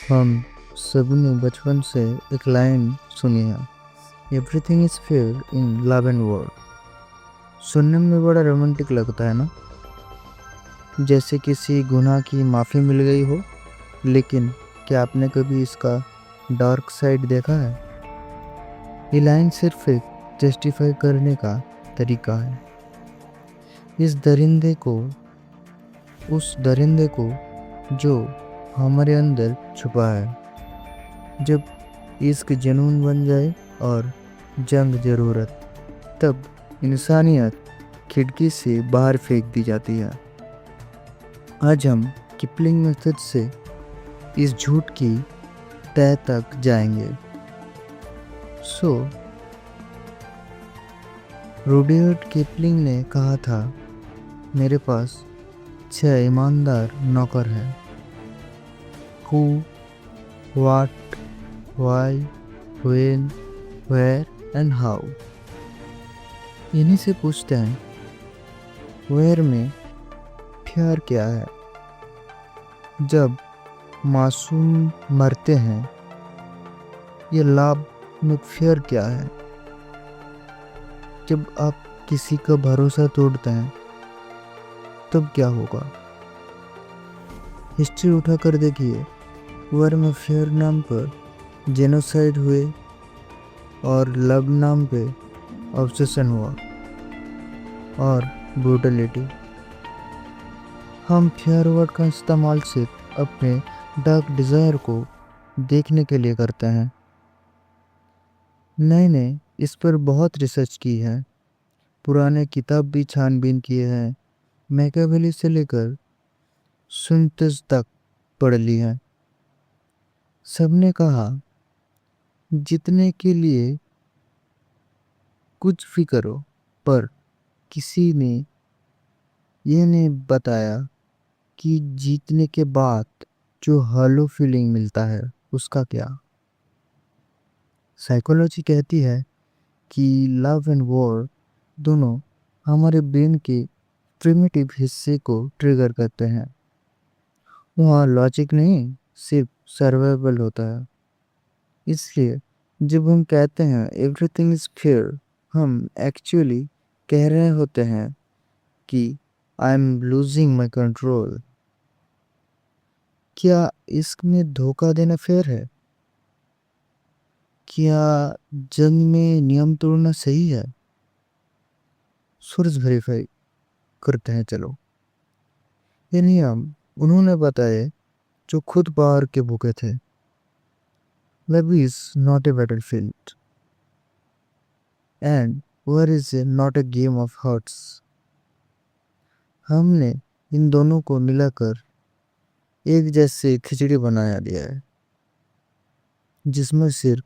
हम सभी ने बचपन से एक लाइन सुनी है, everything is fair in love and war. सुनने में बड़ा रोमांटिक लगता है ना, जैसे किसी गुनाह की माफ़ी मिल गई हो। लेकिन क्या आपने कभी इसका डार्क साइड देखा है? ये लाइन सिर्फ एक जस्टिफाई करने का तरीका है। इस दरिंदे को उस दरिंदे को जो हमारे अंदर छुपा है। जब इश्क जुनून बन जाए और जंग ज़रूरत, तब इंसानियत खिड़की से बाहर फेंक दी जाती है। आज हम किपलिंग मेथड से इस झूठ की तह तक जाएंगे। सो रुडयार्ड किपलिंग ने कहा था, मेरे पास 6 ईमानदार नौकर हैं। Who, what, why, when, where and how. इन्हीं से पूछते हैं, वेयर में प्यार क्या है? जब मासूम मरते हैं, ये लाभ में प्यार क्या है? जब आप किसी का भरोसा तोड़ते हैं, तब क्या होगा? हिस्ट्री उठाकर देखिए, वार में फेयर नाम पर जेनोसाइड हुए और लव नाम पे ऑब्सेशन हुआ और ब्रूटलिटी। हम फेयर वर्ड का इस्तेमाल सिर्फ अपने डार्क डिज़ायर को देखने के लिए करते हैं। मैंने इस पर बहुत रिसर्च की है, पुराने किताब भी छानबीन किए हैं, मैकियावेली से लेकर सुनतज तक पढ़ ली है। सबने कहा, जीतने के लिए कुछ भी करो, पर किसी ने यह नहीं बताया कि जीतने के बाद जो हॉलो फीलिंग मिलता है उसका क्या। साइकोलॉजी कहती है कि लव एंड वॉर दोनों हमारे ब्रेन के प्रिमिटिव हिस्से को ट्रिगर करते हैं। वहाँ लॉजिक नहीं, सिर्फ सर्वाइवल होता है। इसलिए जब हम कहते हैं एवरीथिंग इज फेयर, हम एक्चुअली कह रहे होते हैं कि I am losing my control. क्या इश्क में धोखा देना फेयर है? क्या जंग में नियम तोड़ना सही है? सोर्स वेरीफाई करते हैं, चलो। ये नियम उन्होंने बताए जो खुद बाहर के भूखे थे। Love is not a battlefield and war is not a game of hearts. हमने इन दोनों को मिलाकर एक जैसे खिचड़ी बनाया दिया है, जिसमें सिर्फ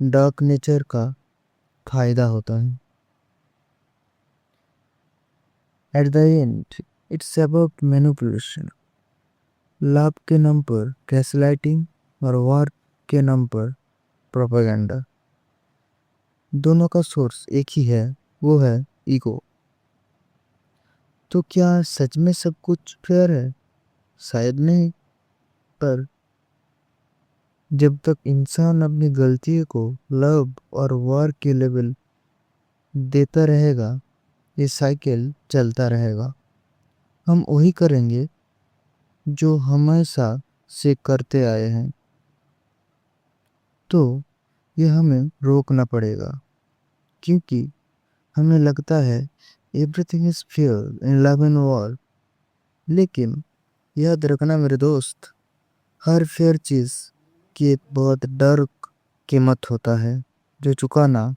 डार्क नेचर का फायदा होता है। At the end it's about manipulation. Love के नाम पर गैसलाइटिंग और वार के नाम पर प्रोपेगेंडा। दोनों का सोर्स एक ही है, वो है ईगो। तो क्या सच में सब कुछ फेयर है? शायद नहीं, पर जब तक इंसान अपनी गलती को लव और वार के लेवल देता रहेगा, ये साइकिल चलता रहेगा। हम वही करेंगे जो हमेशा से करते आए हैं। तो ये हमें रोकना पड़ेगा, क्योंकि हमें लगता है everything is fair in love and war. लेकिन याद रखना मेरे दोस्त, हर फेयर चीज़ की एक बहुत डार्क कीमत होता है, जो चुकाना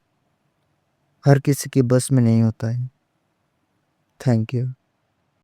हर किसी के बस में नहीं होता है। Thank you.